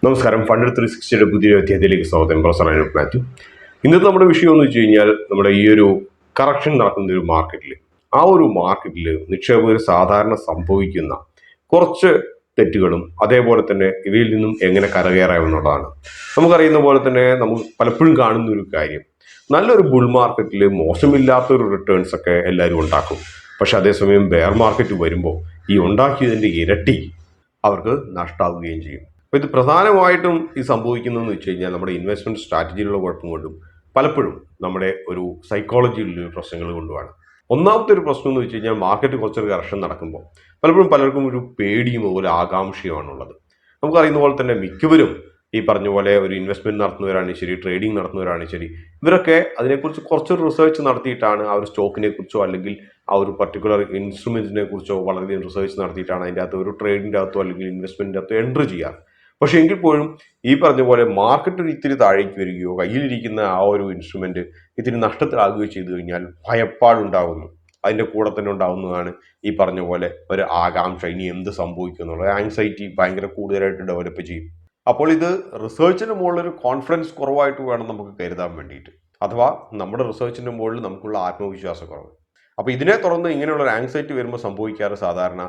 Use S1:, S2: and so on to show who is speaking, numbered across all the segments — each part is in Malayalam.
S1: നമസ്കാരം. ഫണ്ട് 360യുടെ പുതിയൊരു അധ്യായത്തിലേക്ക് സ്വാഗതം. പ്രൊഫസർ അനൂപ് മാത്യു. ഇന്നത്തെ നമ്മുടെ വിഷയം എന്ന് വെച്ച് കഴിഞ്ഞാൽ, നമ്മുടെ ഈ ഒരു കറക്ഷൻ നടക്കുന്ന ഒരു മാർക്കറ്റിൽ, ആ ഒരു മാർക്കറ്റിൽ നിക്ഷേപകർ സാധാരണ സംഭവിക്കുന്ന കുറച്ച് തെറ്റുകളും അതേപോലെ തന്നെ ഇവയിൽ നിന്നും എങ്ങനെ കരകയറാമെന്നുള്ളതാണ്. നമുക്കറിയുന്ന പോലെ തന്നെ നമുക്ക് പലപ്പോഴും കാണുന്ന ഒരു കാര്യം, നല്ലൊരു ബുൾ മാർക്കറ്റിൽ മോശമില്ലാത്തൊരു റിട്ടേൺസ് ഒക്കെ എല്ലാവരും ഉണ്ടാക്കും. പക്ഷെ അതേസമയം ബെയർ മാർക്കറ്റ് വരുമ്പോൾ ഈ ഉണ്ടാക്കിയതിൻ്റെ ഇരട്ടി അവർക്ക് നഷ്ടമാവുകയും ചെയ്യും. അപ്പോൾ ഇത് പ്രധാനമായിട്ടും ഈ സംഭവിക്കുന്നതെന്ന് വെച്ച് കഴിഞ്ഞാൽ നമ്മുടെ ഇൻവെസ്റ്റ്മെൻറ്റ് സ്ട്രാറ്റജിയിലുള്ള കുഴപ്പം കൊണ്ടും പലപ്പോഴും നമ്മുടെ ഒരു സൈക്കോളജിയിലുള്ള പ്രശ്നങ്ങൾ കൊണ്ടുമാണ്. ഒന്നാമത്തെ ഒരു പ്രശ്നം എന്ന് വെച്ച് കഴിഞ്ഞാൽ, മാർക്കറ്റ് കുറച്ചൊരു കറക്ഷൻ നടക്കുമ്പോൾ പലപ്പോഴും പലർക്കും ഒരു പേടിയും അതുപോലെ ആകാംക്ഷയുമാണുള്ളത്. നമുക്കറിയുന്ന പോലെ തന്നെ മിക്കവരും ഈ പറഞ്ഞ പോലെ ഒരു ഇൻവെസ്റ്റ്മെന്റ് നടത്തുന്നവരാണ് ശരി, ട്രേഡിംഗ് നടത്തുന്നവരാണ് ശരി, ഇവരൊക്കെ അതിനെക്കുറിച്ച് കുറച്ചൊരു റിസർച്ച് നടത്തിയിട്ടാണ് ആ ഒരു സ്റ്റോക്കിനെ കുറിച്ചോ അല്ലെങ്കിൽ ആ ഒരു പർട്ടിക്കുലർ ഇൻസ്ട്രുമെന്റിനെ കുറിച്ചോ വളരെയധികം റിസർച്ച് നടത്തിയിട്ടാണ് അതിൻ്റെ അകത്ത് ഒരു ട്രേഡിൻ്റെ അകത്തോ അല്ലെങ്കിൽ ഇൻവെസ്റ്റ്മെന്റിൻ്റെ അകത്തോ എൻട്രി ചെയ്യാറ്. പക്ഷെ എങ്കിൽ പോലും ഈ പറഞ്ഞ പോലെ മാർക്കറ്റ് ഒരു ഇത്തിരി താഴേക്ക് വരികയോ കയ്യിലിരിക്കുന്ന ആ ഒരു ഇൻസ്ട്രുമെന്റ് ഇത്തിരി നഷ്ടത്തിലാകുകയോ ചെയ്തു കഴിഞ്ഞാൽ ഭയപ്പാടുണ്ടാകുന്നു. അതിൻ്റെ കൂടെ തന്നെ ഉണ്ടാകുന്നതാണ് ഈ പറഞ്ഞ പോലെ ഒരു ആകാംക്ഷ, ഇനി എന്ത് സംഭവിക്കും എന്നുള്ള ആങ്സൈറ്റി ഭയങ്കര കൂടുതലായിട്ട് ഡെവലപ്പ് ചെയ്യും. അപ്പോൾ ഇത് റിസർച്ചിന് മുകളിലൊരു കോൺഫിഡൻസ് കുറവായിട്ട് വേണം നമുക്ക് കരുതാൻ വേണ്ടിയിട്ട്, അഥവാ നമ്മുടെ റിസർച്ചിൻ്റെ മുകളിൽ നമുക്കുള്ള ആത്മവിശ്വാസക്കുറവ്. അപ്പോൾ ഇതിനെ തുടർന്ന് ഇങ്ങനെയുള്ള ഒരു ആങ്സൈറ്റി വരുമ്പോൾ സംഭവിക്കാറ് സാധാരണ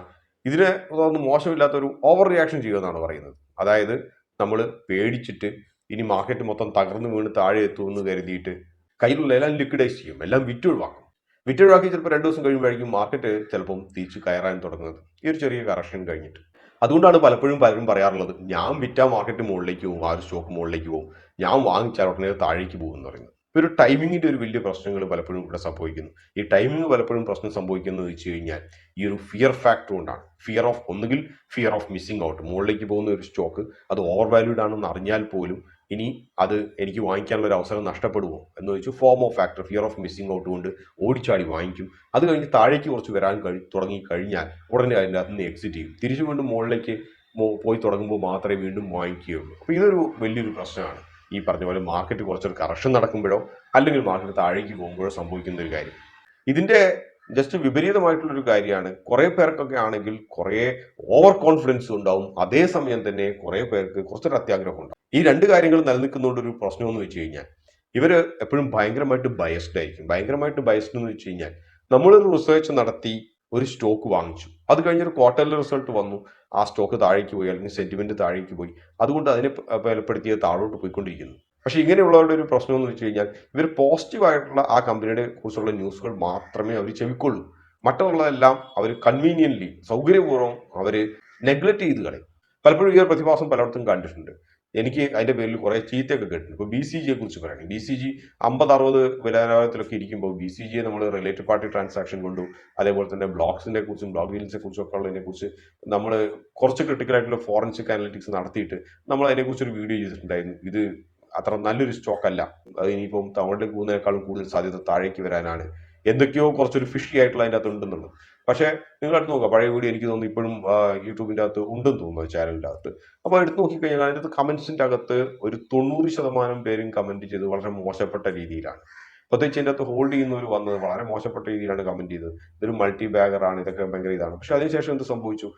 S1: ഇതിനെ തുടർന്ന് മോശമില്ലാത്തൊരു ഓവർ റിയാക്ഷൻ ചെയ്യുമെന്നാണ് പറയുന്നത്. അതായത് നമ്മൾ പേടിച്ചിട്ട് ഇനി മാർക്കറ്റ് മൊത്തം തകർന്നു വീണ് താഴെ എത്തുമെന്ന് കരുതിയിട്ട് കയ്യിലുള്ള എല്ലാം ലിക്വിഡൈസ് ചെയ്യും, എല്ലാം വിറ്റൊഴിവാക്കും. വിറ്റൊഴിവാക്കി ചിലപ്പോൾ 2 ദിവസം കഴിയുമ്പോഴായിരിക്കും മാർക്കറ്റ് ചിലപ്പം തിരിച്ച് കയറാൻ തുടങ്ങുന്നത്, ഈ ഒരു ചെറിയ കറക്ഷൻ കഴിഞ്ഞിട്ട്. അതുകൊണ്ടാണ് പലപ്പോഴും പലരും പറയാറുള്ളത്, ഞാൻ വിറ്റാൽ മാർക്കറ്റ് മുകളിലേക്ക് പോകും, ആ ഒരു സ്റ്റോക്ക് മുകളിലേക്ക് പോകും, ഞാൻ വാങ്ങിച്ചാൽ ഉടനെ താഴേക്ക് പോകും എന്ന് പറയുന്നത്. ഇപ്പോൾ ഒരു ടൈമിങ്ങിൻ്റെ ഒരു വലിയ പ്രശ്നങ്ങൾ പലപ്പോഴും ഇവിടെ സംഭവിക്കുന്നു. ഈ ടൈമിങ് പലപ്പോഴും പ്രശ്നം സംഭവിക്കുന്നത് വെച്ച് കഴിഞ്ഞാൽ ഈ ഒരു ഫിയർ ഫാക്ടർ കൊണ്ടാണ്. ഒന്നുകിൽ ഫിയർ ഓഫ് മിസ്സിംഗ് ഔട്ട്, മുകളിലേക്ക് പോകുന്ന ഒരു സ്റ്റോക്ക് അത് ഓവർ വാല്യൂഡ് ആണെന്ന് അറിഞ്ഞാൽ പോലും ഇനി അത് എനിക്ക് വാങ്ങിക്കാനുള്ള ഒരു അവസരം നഷ്ടപ്പെടുമോ എന്ന് വെച്ച് form of factor, fear of missing out കൊണ്ട് ഓടിച്ചാടി വാങ്ങിക്കും. അത് കഴിഞ്ഞ് താഴേക്ക് കുറച്ച് വരാൻ തുടങ്ങി കഴിഞ്ഞാൽ ഉടനെ അതിൻ്റെ അകത്ത് നിന്ന് എക്സിറ്റ് ചെയ്യും. തിരിച്ചു വീണ്ടും മുകളിലേക്ക് പോയി തുടങ്ങുമ്പോൾ മാത്രമേ വീണ്ടും വാങ്ങിക്കുകയുള്ളൂ. അപ്പോൾ ഇതൊരു വലിയൊരു പ്രശ്നമാണ്. ഈ പറഞ്ഞ പോലെ മാർക്കറ്റ് കുറച്ചൊരു കറക്ഷൻ നടക്കുമ്പോഴോ അല്ലെങ്കിൽ മാർക്കറ്റ് താഴേക്ക് പോകുമ്പോഴോ സംഭവിക്കുന്ന ഒരു കാര്യം. ഇതിൻ്റെ ജസ്റ്റ് വിപരീതമായിട്ടുള്ളൊരു കാര്യമാണ്, കുറേ പേർക്കൊക്കെ ആണെങ്കിൽ കുറേ ഓവർ കോൺഫിഡൻസ് ഉണ്ടാവും, അതേസമയം തന്നെ കുറേ പേർക്ക് കുറച്ചൊരു അത്യാഗ്രഹം ഉണ്ടാവും. ഈ രണ്ട് കാര്യങ്ങൾ നിലനിൽക്കുന്നതുകൊണ്ട് ഒരു പ്രശ്നം എന്ന് വെച്ച് കഴിഞ്ഞാൽ, ഇവർ എപ്പോഴും ഭയങ്കരമായിട്ട് ബയസ്ഡ് ആയിരിക്കും. ഭയങ്കരമായിട്ട് ബയസ്ഡ് എന്ന് വെച്ച് കഴിഞ്ഞാൽ, നമ്മളൊരു റിസർച്ച് നടത്തി ഒരു സ്റ്റോക്ക് വാങ്ങിച്ചു, അത് കഴിഞ്ഞൊരു ക്വാർട്ടർലി റിസൾട്ട് വന്നു, ആ സ്റ്റോക്ക് താഴേക്ക് പോയി അല്ലെങ്കിൽ സെന്റിമെന്റ് താഴേക്ക് പോയി, അതുകൊണ്ട് അതിനെ ബലപ്പെടുത്തിയത് താഴോട്ട് പോയിക്കൊണ്ടിരിക്കുന്നു. പക്ഷേ ഇങ്ങനെയുള്ളവരുടെ ഒരു പ്രശ്നം എന്ന് വെച്ച് കഴിഞ്ഞാൽ, ഇവർ പോസിറ്റീവായിട്ടുള്ള ആ കമ്പനിയുടെ കുറിച്ചുള്ള ന്യൂസുകൾ മാത്രമേ അവർ ചെവിക്കൊള്ളൂ. മറ്റുള്ളതെല്ലാം അവർ കൺവീനിയൻ്റ്ലി, സൗകര്യപൂർവ്വം അവർ നെഗ്ലക്ട് ചെയ്ത് കളയും. പലപ്പോഴും ഈ ഒരു പ്രതിഭാസം പലയിടത്തും കണ്ടിട്ടുണ്ട്. എനിക്ക് അതിൻ്റെ പേരിൽ കുറേ ചീത്തയൊക്കെ കേട്ടിട്ടുണ്ട്. ഇപ്പോൾ BCG കുറിച്ച് പറയുകയാണെങ്കിൽ, BCG 50-60 വിലനിലവാരത്തിലൊക്കെ ഇരിക്കുമ്പോൾ BCG നമ്മൾ റിലേറ്റഡ് പാർട്ടി ട്രാൻസാക്ഷൻ കൊണ്ടും അതേപോലെ തന്നെ ബ്ലോക്സിനെ കുറിച്ചും ബ്ലോക്ക് ഡീൽസിനെ കുറിച്ചും ഒക്കെ ഉള്ളതിനെ കുറിച്ച് നമ്മൾ കുറച്ച് ക്രിട്ടിക്കലായിട്ടുള്ള ഫോറൻസിക് അനലിറ്റിക്സ് നടത്തിയിട്ട് നമ്മൾ അതിനെക്കുറിച്ചൊരു വീഡിയോ ചെയ്തിട്ടുണ്ടായിരുന്നു. ഇത് അത്ര നല്ലൊരു സ്റ്റോക്ക് അല്ല, അത് ഇനിയിപ്പം തവണ പോകുന്നതിനേക്കാളും കൂടുതൽ സാധ്യത താഴേക്ക് വരാനാണ്, എന്തൊക്കെയോ കുറച്ചൊരു ഫിഷി ആയിട്ടുള്ള അതിൻ്റെ അകത്ത് ഉണ്ടെന്നുള്ളത്. പക്ഷേ നിങ്ങൾ എടുത്ത് നോക്കുക, പഴയ വീഡിയോ എനിക്ക് തോന്നുന്നു ഇപ്പോഴും യൂട്യൂബിൻ്റെ അകത്ത് ഉണ്ടെന്ന് തോന്നുന്നു, ചാനലിൻ്റെ അകത്ത്. അപ്പോൾ എടുത്ത് നോക്കിക്കഴിഞ്ഞാൽ അതിൻ്റെ അകത്ത് കമൻസിൻ്റെ അകത്ത് ഒരു 90% പേരും കമൻറ്റ് ചെയ്തത് വളരെ മോശപ്പെട്ട രീതിയിലാണ്. പ്രത്യേകിച്ച് അതിൻ്റെ അകത്ത് ഹോൾഡ് ചെയ്യുന്നവർ വന്നത് വളരെ മോശപ്പെട്ട രീതിയിലാണ് കമൻറ്റ് ചെയ്തത്. ഇതൊരു മൾട്ടി ബാഗറാണ്, ഇതൊക്കെ ഭയങ്കര ഇതാണ്. പക്ഷെ അതിനുശേഷം എന്ത് സംഭവിച്ചു?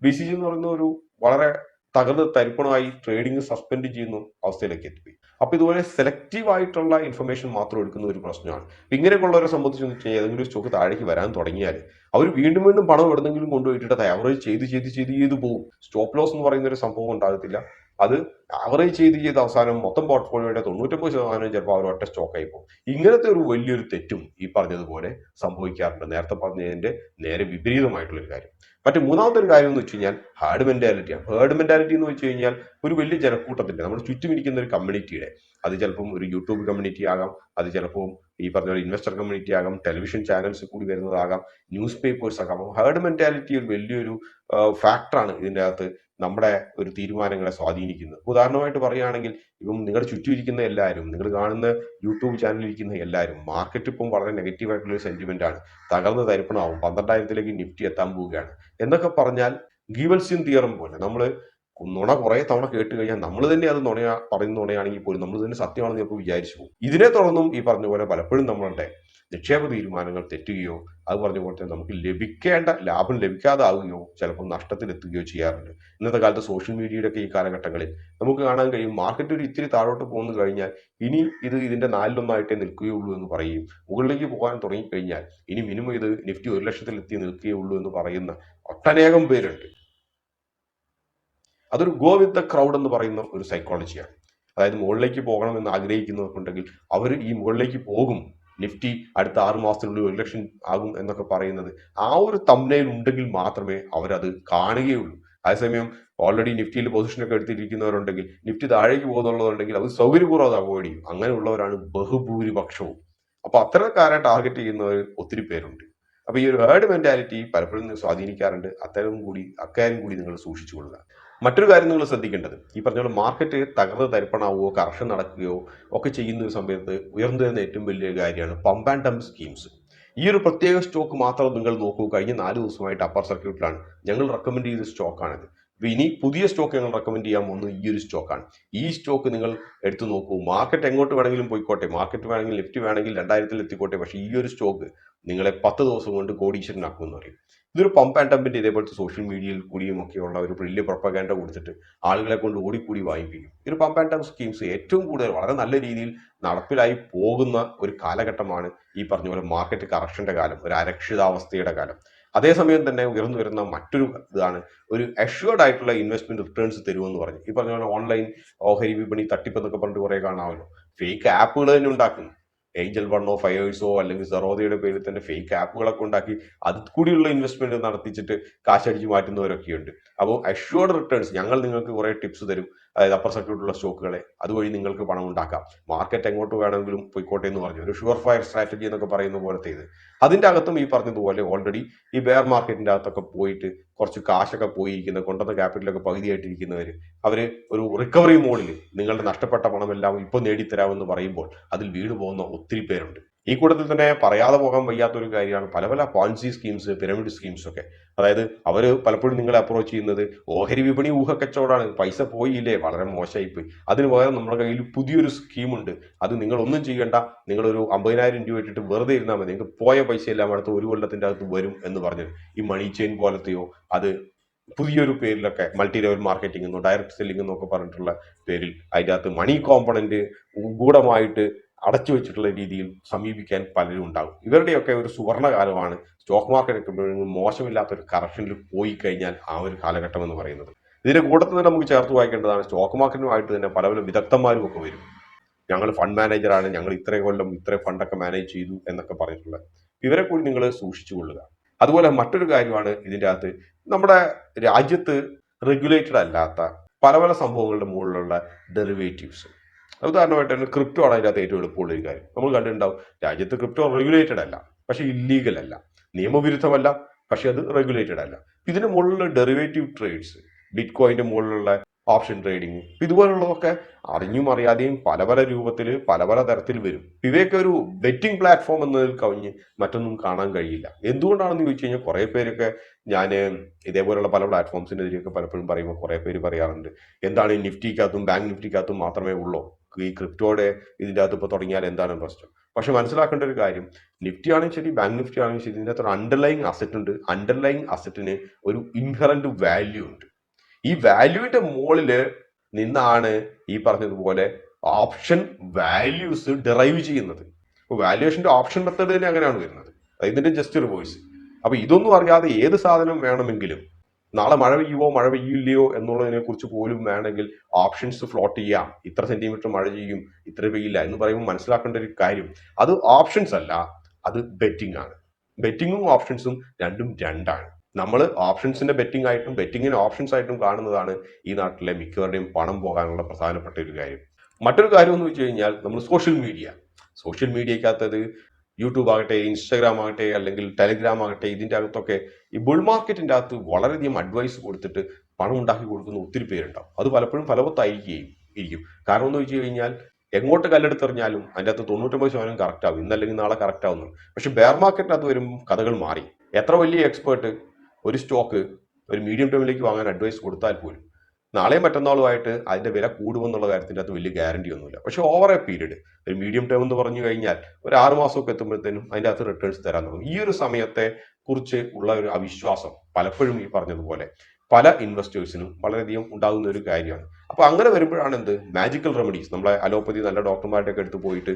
S1: BCG എന്ന് പറയുന്ന ഒരു വളരെ തകർന്ന് തരിപ്പണമായി ട്രേഡിംഗ് സസ്പെൻഡ് ചെയ്യുന്ന അവസ്ഥയിലേക്ക് എത്തിപ്പോയി. അപ്പോൾ ഇതുപോലെ സെലക്റ്റീവ് ആയിട്ടുള്ള ഇൻഫർമേഷൻ മാത്രം എടുക്കുന്ന ഒരു പ്രശ്നമാണ്. ഇങ്ങനെയൊക്കെയുള്ളവരെ സംബന്ധിച്ച് വെച്ച് കഴിഞ്ഞാൽ, ഏതെങ്കിലും സ്റ്റോക്ക് താഴേക്ക് വരാൻ തുടങ്ങിയാൽ അവർ വീണ്ടും വീണ്ടും പണം എവിടെന്നെങ്കിലും കൊണ്ടുപോയിട്ട് അത് ആവറേജ് ചെയ്ത് പോകും. സ്റ്റോപ്പ് ലോസ് എന്ന് പറയുന്ന ഒരു സംഭവം ഉണ്ടാകത്തില്ല. അത് ആവറേജ് ചെയ്ത് അവസാനം മൊത്തം പോർട്ട്ഫോളിയോയുടെ 99% ചിലപ്പോൾ അവർ ഒറ്റ സ്റ്റോക്കായി പോകും. ഇങ്ങനത്തെ ഒരു വലിയൊരു തെറ്റും ഈ പറഞ്ഞതുപോലെ സംഭവിക്കാറുണ്ട്. നേരത്തെ പറഞ്ഞതിന്റെ നേരെ വിപരീതമായിട്ടുള്ളൊരു കാര്യം. മറ്റു മൂന്നാമത്തെ ഒരു കാര്യം എന്ന് വെച്ച് കഴിഞ്ഞാൽ ഹേർഡ് മെന്റാലിറ്റിയാണ്. ഹേർഡ് മെന്റാലിറ്റി എന്ന് വെച്ച് കഴിഞ്ഞാൽ ഒരു വലിയ ജനക്കൂട്ടത്തിന്റെ, നമ്മുടെ ചുറ്റും ഇരിക്കുന്ന ഒരു കമ്മ്യൂണിറ്റിയുടെ, അത് ചിലപ്പം ഒരു യൂട്യൂബ് കമ്മ്യൂണിറ്റി ആകാം, അത് ചിലപ്പോൾ ഈ പറഞ്ഞ പോലെ ഇൻവെസ്റ്റർ കമ്മ്യൂണിറ്റി ആകാം, ടെലിവിഷൻ ചാനൽസ് കൂടി വരുന്നതാകാം, ന്യൂസ് പേപ്പേഴ്സ് ആകാം. ഹേർഡ് മെന്റാലിറ്റി ഒരു വലിയൊരു ഫാക്ടറാണ് ഇതിൻ്റെ അകത്ത് നമ്മുടെ ഒരു തീരുമാനങ്ങളെ സ്വാധീനിക്കുന്നത്. ഉദാഹരണമായിട്ട് പറയുകയാണെങ്കിൽ, ഇപ്പം നിങ്ങളുടെ ചുറ്റും ഇരിക്കുന്ന എല്ലാവരും, നിങ്ങൾ കാണുന്ന യൂട്യൂബ് ചാനലിൽ ഇരിക്കുന്ന എല്ലാവരും, മാർക്കറ്റ് ഇപ്പം വളരെ നെഗറ്റീവായിട്ടുള്ള ഒരു സെന്റിമെന്റ് ആണ്, തകർന്ന് തരിപ്പണമാവും, 12,000-ലേക്ക് നിഫ്റ്റി എത്താൻ പോവുകയാണ് എന്നൊക്കെ പറഞ്ഞാൽ ഗീവൽസ്യൻ തിയറം പോലെ നമ്മൾ നുണ കുറെ തവണ കേട്ട് കഴിഞ്ഞാൽ നമ്മൾ തന്നെ അത് പറയുന്ന നുണയാണെങ്കിൽ പോലും നമ്മൾ തന്നെ സത്യമാണെന്ന് ചിലപ്പോൾ വിചാരിച്ചു പോകും. ഇതിനെ തുടർന്നും ഈ പറഞ്ഞ പോലെ പലപ്പോഴും നമ്മളുടെ നിക്ഷേപ തീരുമാനങ്ങൾ തെറ്റുകയോ അത് പറഞ്ഞ പോലെ തന്നെ നമുക്ക് ലഭിക്കേണ്ട ലാഭം ലഭിക്കാതാവുകയോ ചിലപ്പോൾ നഷ്ടത്തിലെത്തുകയോ ചെയ്യാറുണ്ട്. ഇന്നത്തെ കാലത്ത് സോഷ്യൽ മീഡിയയുടെ ഒക്കെ ഈ കാലഘട്ടങ്ങളിൽ നമുക്ക് കാണാൻ കഴിയും മാർക്കറ്റ് ഒരു ഇത്തിരി താഴോട്ട് പോകുന്നു കഴിഞ്ഞാൽ ഇനി ഇതിന്റെ നാലിലൊന്നായിട്ടേ നിൽക്കുകയുള്ളൂ എന്ന് പറയും. മുകളിലേക്ക് പോകാൻ തുടങ്ങിക്കഴിഞ്ഞാൽ ഇനി മിനിമം ഇത് നിഫ്റ്റി 1,00,000 എത്തി നിൽക്കുകയുള്ളൂ എന്ന് പറയുന്ന ഒട്ടനേകം പേരുണ്ട്. അതൊരു ഗോ വിത്ത് ദ ക്രൗഡ് എന്ന് പറയുന്ന ഒരു സൈക്കോളജിയാണ്. അതായത് മുകളിലേക്ക് പോകണമെന്ന് ആഗ്രഹിക്കുന്നവർക്കുണ്ടെങ്കിൽ അവർ ഈ മുകളിലേക്ക് പോകും, നിഫ്റ്റി അടുത്ത 6 മാസത്തിനുള്ളിൽ 1,00,000 ആകും എന്നൊക്കെ പറയുന്നത് ആ ഒരു തംബ്നെയിൽ ഉണ്ടെങ്കിൽ മാത്രമേ അവരത് കാണുകയുള്ളൂ. അതേസമയം ഓൾറെഡി നിഫ്റ്റിയിൽ പൊസിഷനൊക്കെ എടുത്തിരിക്കുന്നവരുണ്ടെങ്കിൽ നിഫ്റ്റി താഴേക്ക് പോകുന്നുള്ളതുണ്ടെങ്കിൽ അത് സൗകര്യപൂർവ്വം അത് അവോയ്ഡ് ചെയ്യും. അങ്ങനെയുള്ളവരാണ് ബഹുഭൂരിപക്ഷവും. അപ്പൊ അത്തരക്കാരെ ടാർഗറ്റ് ചെയ്യുന്നവർ ഒത്തിരി പേരുണ്ട്. അപ്പൊ ഈ ഒരു ഹേർഡ് മെന്റാലിറ്റി പലപ്പോഴും സ്വാധീനിക്കാറുണ്ട്. അക്കാര്യം കൂടി നിങ്ങൾ സൂക്ഷിച്ചു കൊള്ളുക. മറ്റൊരു കാര്യം നിങ്ങൾ ശ്രദ്ധിക്കേണ്ടത്, ഈ പറഞ്ഞ പോലെ മാർക്കറ്റ് തകർന്ന് തരിപ്പണാവുകയോ കറക്ഷൻ നടക്കുകയോ ഒക്കെ ചെയ്യുന്ന ഒരു സമയത്ത് ഉയർന്നു വരുന്ന ഏറ്റവും വലിയ കാര്യമാണ് പമ്പ് ആൻഡ് ഡംപ് സ്കീംസ്. ഈ ഒരു പ്രത്യേക സ്റ്റോക്ക് മാത്രം നിങ്ങൾ നോക്കൂ, കഴിഞ്ഞ 4 ദിവസമായിട്ട് അപ്പർ സർക്യൂട്ടിലാണ്. ഞങ്ങൾ റെക്കമെൻഡ് ചെയ്ത സ്റ്റോക്കാണിത്. അപ്പൊ ഇനി പുതിയ സ്റ്റോക്ക് ഞങ്ങൾ റെക്കമെൻഡ് ചെയ്യാൻ പോകുന്നത് ഈ ഒരു സ്റ്റോക്കാണ്. ഈ സ്റ്റോക്ക് നിങ്ങൾ എടുത്തു നോക്കൂ. മാർക്കറ്റ് എങ്ങോട്ട് വേണമെങ്കിലും പോയിക്കോട്ടെ, മാർക്കറ്റ് വേണമെങ്കിൽ നിഫ്റ്റി വേണമെങ്കിൽ 2000-ൽ എത്തിക്കോട്ടെ, പക്ഷേ ഈ ഒരു സ്റ്റോക്ക് നിങ്ങളെ 10 ദിവസം കൊണ്ട് കോടീശ്വരനാക്കും എന്ന് പറയും. ഇതൊരു പമ്പ് ആൻഡ് ഡംപിന്റെ ഇതേപോലത്തെ സോഷ്യൽ മീഡിയയിൽ കൂടിയും ഒക്കെയുള്ള ഒരു വലിയ പ്രൊപ്പഗാൻഡ കൊടുത്തിട്ട് ആളുകളെ കൊണ്ട് ഓടിക്കൂടി വാങ്ങിപ്പിക്കും. ഒരു പമ്പ് ആൻഡ് ഡംപ് സ്കീംസ് ഏറ്റവും കൂടുതൽ വളരെ നല്ല രീതിയിൽ നടപ്പിലായി പോകുന്ന ഒരു കാലഘട്ടമാണ് ഈ പറഞ്ഞ പോലെ മാർക്കറ്റ് കറക്ഷന്റെ കാലം, ഒരു അരക്ഷിതാവസ്ഥയുടെ കാലം. അതേസമയം തന്നെ ഉയർന്നു വരുന്ന മറ്റൊരു ഇതാണ് ഒരു അഷ്വേർഡ് ആയിട്ടുള്ള ഇൻവെസ്റ്റ്മെന്റ് റിട്ടേൺസ് തരുമെന്ന് പറഞ്ഞു. ഈ പറഞ്ഞ പോലെ ഓൺലൈൻ ഓഹരി വിപണി തട്ടിപ്പ് എന്നൊക്കെ പറഞ്ഞിട്ട് കുറെ കാണാമല്ലോ. ഫേക്ക് ആപ്പുകൾ തന്നെ ഉണ്ടാക്കുന്നു. ഏഞ്ചൽ വണ്ണോ ഫയേഴ്സോ അല്ലെങ്കിൽ സെറോദയുടെ പേരിൽ തന്നെ ഫേക്ക് ആപ്പുകളൊക്കെ ഉണ്ടാക്കി അതിൽ കൂടിയുള്ള ഇൻവെസ്റ്റ്മെന്റ് നടത്തിച്ചിട്ട് കാശടിച്ച് മാറ്റുന്നവരൊക്കെയുണ്ട്. അപ്പോൾ അഷ്വേർഡ് റിട്ടേൺസ് ഞങ്ങൾ നിങ്ങൾക്ക് കുറെ ടിപ്സ് തരും. അതായത് അപ്പർ സർക്യൂട്ടുള്ള സ്റ്റോക്കുകളെ അതുവഴി നിങ്ങൾക്ക് പണം ഉണ്ടാക്കാം, മാർക്കറ്റ് എങ്ങോട്ട് വേണമെങ്കിലും പോയിക്കോട്ടെ എന്ന് പറഞ്ഞു ഒരു ഷുവർ ഫയർ സ്ട്രാറ്റജി എന്നൊക്കെ പറയുന്ന പോലത്തെ ഇത്. അതിന്റെ അകത്തും ഈ പറഞ്ഞതുപോലെ ഓൾറെഡി ഈ ബെയർ മാർക്കറ്റിന്റെ അകത്തൊക്കെ പോയിട്ട് കുറച്ച് കാശൊക്കെ പോയിരിക്കുന്ന കൊണ്ടുവന്ന ക്യാപിറ്റലൊക്കെ പകുതിയായിട്ടിരിക്കുന്നവർ അവര് ഒരു റിക്കവറി മോഡിൽ നിങ്ങളുടെ നഷ്ടപ്പെട്ട പണമെല്ലാം ഇപ്പൊ നേടിത്തരാമെന്ന് പറയുമ്പോൾ അതിൽ വീണ് പോകുന്ന ഒത്തിരി പേരുണ്ട്. ഈ കൂട്ടത്തിൽ തന്നെ പറയാതെ പോകാൻ വയ്യാത്തൊരു കാര്യമാണ് പല പല പോളിസി സ്കീംസ്, പിരമിഡ് സ്കീംസ് ഒക്കെ. അതായത് അവർ പലപ്പോഴും നിങ്ങളെ അപ്രോച്ച് ചെയ്യുന്നത് ഓഹരി വിപണി ഊഹക്കച്ചവടമാണ്, പൈസ പോയില്ലേ, വളരെ മോശമായിപ്പോയി, അതിന് പകരം നമ്മുടെ കയ്യിൽ പുതിയൊരു സ്കീമുണ്ട്, അത് നിങ്ങൾ ഒന്നും ചെയ്യേണ്ട, നിങ്ങളൊരു 50,000 രൂപ ഇട്ടിട്ട് വെറുതെ ഇരുന്നാൽ മതി, നിങ്ങൾക്ക് പോയ പൈസ എല്ലാം അടുത്ത് 1 കൊല്ലത്തിന്റെ അകത്ത് വരും എന്ന് പറഞ്ഞ് ഈ മണി ചെയിൻ പോലത്തെയോ അത് പുതിയൊരു പേരിലൊക്കെ മൾട്ടി ലെവൽ മാർക്കറ്റിംഗ് എന്നോ ഡയറക്ട് സെല്ലിംഗ് എന്നൊക്കെ പറഞ്ഞിട്ടുള്ള പേരിൽ അതിൻ്റെ അകത്ത് മണി കോമ്പണന്റ് ഗൂഢമായിട്ട് അടച്ചു വെച്ചിട്ടുള്ള രീതിയിൽ സമീപിക്കാൻ പലരും ഉണ്ടാകും. ഇവരുടെയൊക്കെ ഒരു സുവർണ കാലമാണ് സ്റ്റോക്ക് മാർക്കറ്റ് മോശമില്ലാത്തൊരു കറക്ഷനിൽ പോയി കഴിഞ്ഞാൽ ആ ഒരു കാലഘട്ടം എന്ന് പറയുന്നത്. ഇതിന്റെ കൂട്ടത്തിൽ തന്നെ നമുക്ക് ചേർത്ത് വായിക്കേണ്ടതാണ് സ്റ്റോക്ക് മാർക്കറ്റുമായിട്ട് തന്നെ പല പല വിദഗ്ധന്മാരും ഒക്കെ വരും. ഞങ്ങൾ ഫണ്ട് മാനേജറാണ്, ഞങ്ങൾ ഇത്രയും കൊല്ലം ഇത്രയും ഫണ്ടൊക്കെ മാനേജ് ചെയ്തു എന്നൊക്കെ പറഞ്ഞിട്ടുള്ള ഇവരെ കൂടി നിങ്ങൾ സൂക്ഷിച്ചു കൊള്ളുക. അതുപോലെ മറ്റൊരു കാര്യമാണ് ഇതിൻ്റെ അകത്ത് നമ്മുടെ രാജ്യത്ത് റെഗുലേറ്റഡ് അല്ലാത്ത പല പല സംഭവങ്ങളുടെ മുകളിലുള്ള ഡെറിവേറ്റീവ്സ്. ഉദാഹരണമായിട്ട് തന്നെ ക്രിപ്റ്റോ ആണ് അതിൻ്റെ അകത്ത് ഏറ്റവും എളുപ്പമുള്ള ഒരു കാര്യം. നമ്മൾ കണ്ടിട്ടുണ്ടാവും രാജ്യത്ത് ക്രിപ്റ്റോ റെഗുലേറ്റഡ് അല്ല, പക്ഷെ ഇല്ലീഗൽ അല്ല, നിയമവിരുദ്ധമല്ല, പക്ഷെ അത് റെഗുലേറ്റഡ് അല്ല. ഇതിന് മുകളിലുള്ള ഡെറിവേറ്റീവ് ട്രേഡ്സ്, ബിറ്റ് കോയിന്റെ മുകളിലുള്ള ഓപ്ഷൻ ട്രേഡിങ്, ഇതുപോലുള്ളതൊക്കെ അറിഞ്ഞും അറിയാതെയും പല പല രൂപത്തിൽ പല പല തരത്തിൽ വരും. ഇവയൊക്കെ ഒരു ബെറ്റിംഗ് പ്ലാറ്റ്ഫോം എന്നതിൽ കവിഞ്ഞ് മറ്റൊന്നും കാണാൻ കഴിയില്ല. എന്തുകൊണ്ടാണെന്ന് ചോദിച്ചു കഴിഞ്ഞാൽ കുറെ പേരൊക്കെ ഞാൻ ഇതേപോലുള്ള പല പ്ലാറ്റ്ഫോംസിനെതിരെയൊക്കെ പലപ്പോഴും പറയുമ്പോൾ കുറെ പേര് പറയാറുണ്ട് എന്താണ് നിഫ്റ്റിക്കകത്തും ബാങ്ക് നിഫ്റ്റിക്കകത്തും മാത്രമേ ഉള്ളൂ ഈ ക്രിപ്റ്റോയുടെ ഇതിൻ്റെ അകത്ത് ഇപ്പോൾ തുടങ്ങിയാൽ എന്താണ് പ്രശ്നം. പക്ഷെ മനസ്സിലാക്കേണ്ട ഒരു കാര്യം, നിഫ്റ്റി ആണെങ്കിൽ ശരി ബാങ്ക് നിഫ്റ്റി ആണെങ്കിൽ ശരി, ഇതിൻ്റെ അകത്ത് ഒരു അണ്ടർലൈങ് അസറ്റ് ഉണ്ട്. അണ്ടർലൈങ് അസറ്റിന് ഒരു ഇൻഹറന്റ് വാല്യൂ ഉണ്ട്. ഈ വാല്യൂവിന്റെ മുകളില് നിന്നാണ് ഈ പറഞ്ഞതുപോലെ ഓപ്ഷൻ വാല്യൂസ് ഡിറൈവ് ചെയ്യുന്നത്. അപ്പോൾ വാല്യുവേഷന്റെ ഓപ്ഷൻ മെത്തേഡ് തന്നെ അങ്ങനെയാണ് വരുന്നത്, ഇതിന്റെ ജസ്റ്റ് റിവേഴ്സ്. അപ്പൊ ഇതൊന്നും അറിയാതെ ഏത് സാധനം വേണമെങ്കിലും നാളെ മഴ പെയ്യുമോ മഴ പെയ്യില്ലയോ എന്നുള്ളതിനെ കുറിച്ച് പോലും വേണമെങ്കിൽ ഓപ്ഷൻസ് ഫ്ലോട്ട് ചെയ്യാം. ഇത്ര സെന്റിമീറ്റർ മഴ ചെയ്യും, ഇത്ര പെയ്യില്ല എന്ന് പറയുമ്പോൾ മനസ്സിലാക്കേണ്ട ഒരു കാര്യം, അത് ഓപ്ഷൻസ് അല്ല, അത് ബെറ്റിംഗ് ആണ്. ബെറ്റിങ്ങും ഓപ്ഷൻസും രണ്ടും രണ്ടാണ്. നമ്മൾ ഓപ്ഷൻസിന്റെ ബെറ്റിംഗ് ആയിട്ടും ബെറ്റിങ്ങിന് ഓപ്ഷൻസ് ആയിട്ടും കാണുന്നതാണ് ഈ നാട്ടിലെ മിക്കവരുടെയും പണം പോകാനുള്ള പ്രധാനപ്പെട്ട ഒരു കാര്യം. മറ്റൊരു കാര്യം എന്ന് വെച്ച് കഴിഞ്ഞാൽ നമ്മൾ സോഷ്യൽ മീഡിയക്കകത്തത് യൂട്യൂബ് ആകട്ടെ, ഇൻസ്റ്റാഗ്രാം ആകട്ടെ, അല്ലെങ്കിൽ ടെലിഗ്രാം ആകട്ടെ, ഇതിൻ്റെ അകത്തൊക്കെ ഈ ബുൾ മാർക്കറ്റിന്റെ അകത്ത് വളരെയധികം അഡ്വൈസ് കൊടുത്തിട്ട് പണം ഉണ്ടാക്കി കൊടുക്കുന്ന ഒത്തിരി പേരുണ്ടാവും. അത് പലപ്പോഴും ഫലവത്തായിരിക്കും. കാരണം എന്ന് വെച്ച് കഴിഞ്ഞാൽ എങ്ങോട്ട് കല്ലെടുത്തെറിഞ്ഞാലും അതിൻ്റെ അകത്ത് 99% കറക്റ്റ് ആവും, ഇന്നല്ലെങ്കിൽ നാളെ കറക്റ്റ് ആവുന്നു. പക്ഷെ ബെയർ മാർക്കറ്റിനകത്ത് വരുമ്പോൾ കഥകൾ മാറി. എത്ര വലിയ എക്സ്പേർട്ട് ഒരു സ്റ്റോക്ക് ഒരു മീഡിയം ടൈമിലേക്ക് വാങ്ങാൻ അഡ്വൈസ് കൊടുത്താൽ പോലും നാളെയും മറ്റന്നാളുമായിട്ട് അതിന്റെ വില കൂടുമെന്നുള്ള കാര്യത്തിൻ്റെ അകത്ത് വലിയ ഗ്യാരണ്ടി ഒന്നുമില്ല. പക്ഷെ ഓവർ എ പീരീഡ്, ഒരു മീഡിയം ടേം എന്ന് പറഞ്ഞു കഴിഞ്ഞാൽ ഒരു 6 മാസമൊക്കെ എത്തുമ്പോഴത്തേനും അതിൻ്റെ അകത്ത് റിട്ടേൺസ് തരാൻ തുടങ്ങും. ഈ ഒരു സമയത്തെ കുറിച്ച് ഉള്ള ഒരു അവിശ്വാസം പലപ്പോഴും ഈ പറഞ്ഞതുപോലെ പല ഇൻവെസ്റ്റേഴ്സിനും വളരെയധികം ഉണ്ടാകുന്ന ഒരു കാര്യമാണ്. അപ്പൊ അങ്ങനെ വരുമ്പോഴാണ് എന്ത് മാജിക്കൽ റെമഡീസ്, നമ്മളെ അലോപ്പതി നല്ല ഡോക്ടർമാരുടെ ഒക്കെ അടുത്ത് പോയിട്ട്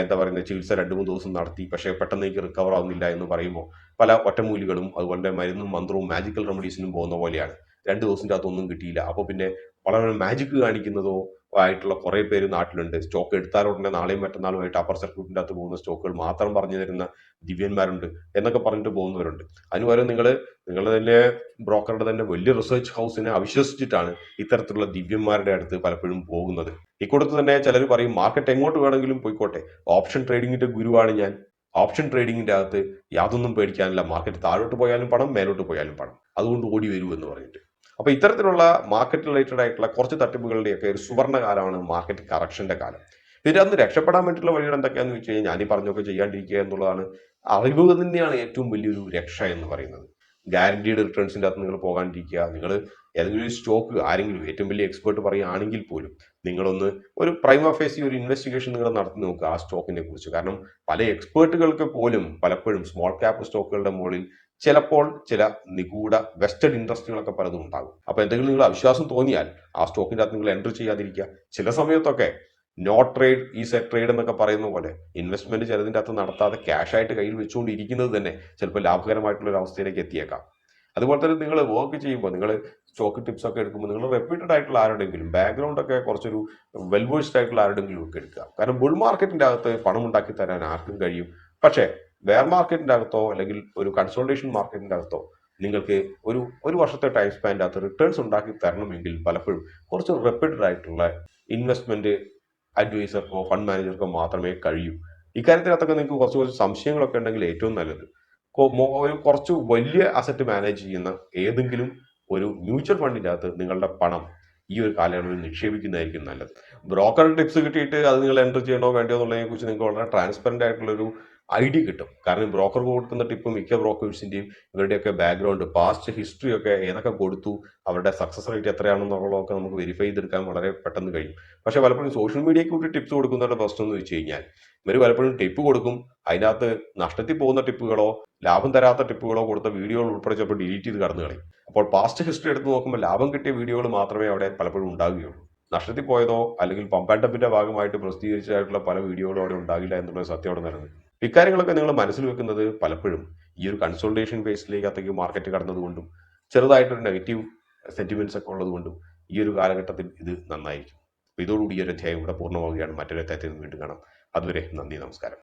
S1: എന്താ പറയുന്നത് ചികിത്സ 2-3 ദിവസം നടത്തി, പക്ഷേ പെട്ടെന്ന് എനിക്ക് റിക്കവർ ആവുന്നില്ല എന്ന് പറയുമ്പോൾ പല ഒറ്റമൂലികളും അതുപോലെ മരുന്നും മന്ത്രവും മാജിക്കൽ റെമഡീസിനും പോകുന്ന പോലെയാണ്. 2 ദിവസത്തിൻ്റെ അകത്തൊന്നും കിട്ടിയില്ല, അപ്പോൾ പിന്നെ വളരെ മാജിക് കാണിക്കുന്നതോ ആയിട്ടുള്ള കുറെ പേര് നാട്ടിലുണ്ട്. സ്റ്റോക്ക് എടുത്താൽ ഉടനെ നാളെയും മറ്റന്നാളുമായിട്ട് അപ്പർ സർക്യൂട്ടിൻ്റെ അകത്ത് പോകുന്ന സ്റ്റോക്കുകൾ മാത്രം പറഞ്ഞു തരുന്ന ദിവ്യന്മാരുണ്ട് എന്നൊക്കെ പറഞ്ഞിട്ട് പോകുന്നവരുണ്ട്. അതിന് പകരം നിങ്ങൾ തന്നെ ബ്രോക്കറുടെ തന്നെ വലിയ റിസർച്ച് ഹൗസിനെ അവിശ്വസിച്ചിട്ടാണ് ഇത്തരത്തിലുള്ള ദിവ്യന്മാരുടെ അടുത്ത് പലപ്പോഴും പോകുന്നത്. ഇക്കൂട്ടത്തിൽ തന്നെ ചിലർ പറയും മാർക്കറ്റ് എങ്ങോട്ട് വേണമെങ്കിലും പോയിക്കോട്ടെ, ഓപ്ഷൻ ട്രേഡിങ്ങിന്റെ ഗുരുവാണ് ഞാൻ, ഓപ്ഷൻ ട്രേഡിങ്ങിന്റെ അകത്ത് യാതൊന്നും പേടിക്കാനില്ല, മാർക്കറ്റ് താഴോട്ട് പോയാലും പണം മേലോട്ട് പോയാലും പണം, അതുകൊണ്ട് ഓടി വരൂ എന്ന് പറഞ്ഞിട്ട്. അപ്പൊ ഇത്തരത്തിലുള്ള മാർക്കറ്റ് റിലേറ്റഡ് ആയിട്ടുള്ള കുറച്ച് തട്ടിപ്പുകളുടെയൊക്കെ ഒരു സുവർണ്ണ കാലമാണ് മാർക്കറ്റ് കറക്ഷന്റെ കാലം. പിന്നെ അന്ന് രക്ഷപ്പെടാൻ വേണ്ടിയിട്ടുള്ള വഴികൾ എന്തൊക്കെയാണെന്ന് വെച്ച് കഴിഞ്ഞാൽ ഞാനീ പറഞ്ഞൊക്കെ ചെയ്യാണ്ടിരിക്കുക എന്നുള്ളതാണ്. അറിവ് തന്നെയാണ് ഏറ്റവും വലിയൊരു രക്ഷ എന്ന് പറയുന്നത്. ഗ്യാരണ്ടീഡ് റിട്ടേൺസിന്റെ അകത്ത് നിങ്ങൾ പോകാണ്ടിരിക്കുക. നിങ്ങൾ ഏതെങ്കിലും ഒരു സ്റ്റോക്ക് ആരെങ്കിലും ഏറ്റവും വലിയ എക്സ്പേർട്ട് പറയുകയാണെങ്കിൽ പോലും നിങ്ങളൊന്ന് ഒരു പ്രൈമ ഫേസി ഒരു ഇൻവെസ്റ്റിഗേഷൻ നിങ്ങൾ നടത്തി നോക്കുക ആ സ്റ്റോക്കിനെ കുറിച്ച്. കാരണം പല എക്സ്പേർട്ടുകൾക്ക് പോലും പലപ്പോഴും സ്മോൾ ക്യാപ്പ് സ്റ്റോക്കുകളുടെ മുകളിൽ ചിലപ്പോൾ ചില നിഗൂഢ വെസ്റ്റഡ് ഇൻട്രസ്റ്റുകളൊക്കെ പലതും ഉണ്ടാകും. അപ്പൊ എന്തെങ്കിലും നിങ്ങൾ അവിശ്വാസം തോന്നിയാൽ ആ സ്റ്റോക്കിന്റെ അകത്ത് നിങ്ങൾ എൻട്രി ചെയ്യാതിരിക്കുക. ചില സമയത്തൊക്കെ no trade is a trade എന്നൊക്കെ പറയുന്ന പോലെ ഇൻവെസ്റ്റ്മെന്റ് ചിലതിൻ്റെ അകത്ത് നടത്താതെ ക്യാഷ് ആയിട്ട് കയ്യിൽ വെച്ചുകൊണ്ടിരിക്കുന്നത് തന്നെ ചിലപ്പോൾ ലാഭകരമായിട്ടുള്ള ഒരു അവസ്ഥയിലേക്ക് എത്തിയേക്കാം. അതുപോലെ തന്നെ നിങ്ങൾ വർക്ക് ചെയ്യുമ്പോൾ, നിങ്ങൾ സ്റ്റോക്ക് ടിപ്സ് ഒക്കെ എടുക്കുമ്പോൾ നിങ്ങൾ റെപ്യൂട്ടഡ് ആയിട്ടുള്ള ആരുടെങ്കിലും ബാക്ക്ഗ്രൗണ്ട് ഒക്കെ കുറച്ചൊരു വെൽവേഴ്സ്ഡ് ആയിട്ടുള്ള ആരുടെങ്കിലും ഒക്കെ എടുക്കുക. കാരണം ബുൾ മാർക്കറ്റിന്റെ അകത്ത് പണം ഉണ്ടാക്കി തരാൻ ആർക്കും കഴിയും. പക്ഷേ ബെയർ മാർക്കറ്റിന്റെ അകത്തോ അല്ലെങ്കിൽ ഒരു കൺസോൾട്ടേഷൻ മാർക്കറ്റിന്റെ അകത്തോ നിങ്ങൾക്ക് ഒരു വർഷത്തെ ടൈം സ്പാൻ്റെ അകത്ത് റിട്ടേൺസ് ഉണ്ടാക്കി തരണമെങ്കിൽ പലപ്പോഴും കുറച്ച് റെപ്യൂട്ടഡ് ആയിട്ടുള്ള ഇൻവെസ്റ്റ്മെന്റ് അഡ്വൈസർക്കോ ഫണ്ട് മാനേജർക്കോ മാത്രമേ കഴിയൂ. ഇക്കാര്യത്തിനകത്തൊക്കെ നിങ്ങൾക്ക് കുറച്ച് സംശയങ്ങളൊക്കെ ഉണ്ടെങ്കിൽ ഏറ്റവും നല്ലത് ഒരു കുറച്ച് വലിയ അസറ്റ് മാനേജ് ചെയ്യുന്ന ഏതെങ്കിലും ഒരു മ്യൂച്വൽ ഫണ്ടിന്റെ അകത്ത് നിങ്ങളുടെ പണം ഈ ഒരു കാലയളവിൽ നിക്ഷേപിക്കുന്നതായിരിക്കും നല്ലത്. ബ്രോക്കർ ടിപ്സ് കിട്ടിയിട്ട് അത് നിങ്ങൾ എൻ്റർ ചെയ്യണോ വേണ്ടോ എന്നുള്ളതിനെ കുറിച്ച് നിങ്ങൾക്ക് വളരെ ട്രാൻസ്പെറന്റ് ആയിട്ടുള്ളൊരു ഐഡിയ കിട്ടും. കാരണം ബ്രോക്കർ കൊടുക്കുന്ന ടിപ്പ് മിക്ക ബ്രോക്കേഴ്സിന്റെയും ഇവരുടെയൊക്കെ ബാക്ക്ഗ്രൗണ്ട് പാസ്റ്റ് ഹിസ്റ്ററി ഒക്കെ ഏതൊക്കെ കൊടുത്തു, അവരുടെ സക്സസ് റേറ്റ് എത്രയാണെന്നുള്ളതൊക്കെ നമുക്ക് വെരിഫൈ ചെയ്തെടുക്കാൻ വളരെ പെട്ടെന്ന് കഴിയും. പക്ഷെ പലപ്പോഴും സോഷ്യൽ മീഡിയയ്ക്ക് കൂടി ടിപ്സ് കൊടുക്കുന്നവരുടെ പ്രശ്നം എന്ന് വെച്ച് കഴിഞ്ഞാൽ ഇവർ പലപ്പോഴും ടിപ്പ് കൊടുക്കും, അതിനകത്ത് നഷ്ടത്തിൽ പോകുന്ന ടിപ്പുകളോ ലാഭം തരാത്ത ടിപ്പുകളോ കൊടുത്ത വീഡിയോകൾ ഉൾപ്പെടെ ചിലപ്പോൾ ഡിലീറ്റ് ചെയ്ത് കടന്നു കളയും. അപ്പോൾ പാസ്റ്റ് ഹിസ്റ്ററി എടുത്ത് നോക്കുമ്പോൾ ലാഭം കിട്ടിയ വീഡിയോകൾ മാത്രമേ അവിടെ പലപ്പോഴും ഉണ്ടാവുകയുള്ളൂ. നഷ്ടത്തിൽ പോയതോ അല്ലെങ്കിൽ പമ്പ് ആൻഡ് ഡംപിന്റെ ഭാഗമായിട്ട് പ്രസിദ്ധീകരിച്ചതായിട്ടുള്ള പല വീഡിയോകളും അവിടെ ഉണ്ടാകില്ല എന്നുള്ള സത്യം അവിടെ നിലനിൽക്കും. ഇക്കാര്യങ്ങളൊക്കെ നിങ്ങൾ മനസ്സിൽ വെക്കുന്നത് പലപ്പോഴും ഈ ഒരു കൺസോൾട്ടേഷൻ ബേസിലേക്കകത്തേക്ക് മാർക്കറ്റ് കടന്നതുകൊണ്ടും ചെറുതായിട്ടൊരു നെഗറ്റീവ് സെന്റിമെന്റ്സ് ഒക്കെ ഉള്ളതുകൊണ്ടും ഈ ഒരു കാലഘട്ടത്തിൽ ഇത് നന്നായിരിക്കും. ഇതോടുകൂടി ഈ ഒരു അധ്യായം ഇവിടെ പൂർണ്ണമാവുകയാണ്. മറ്റൊരു അധ്യായത്തിൽ വീണ്ടും കാണാം. അതുവരെ നന്ദി, നമസ്കാരം.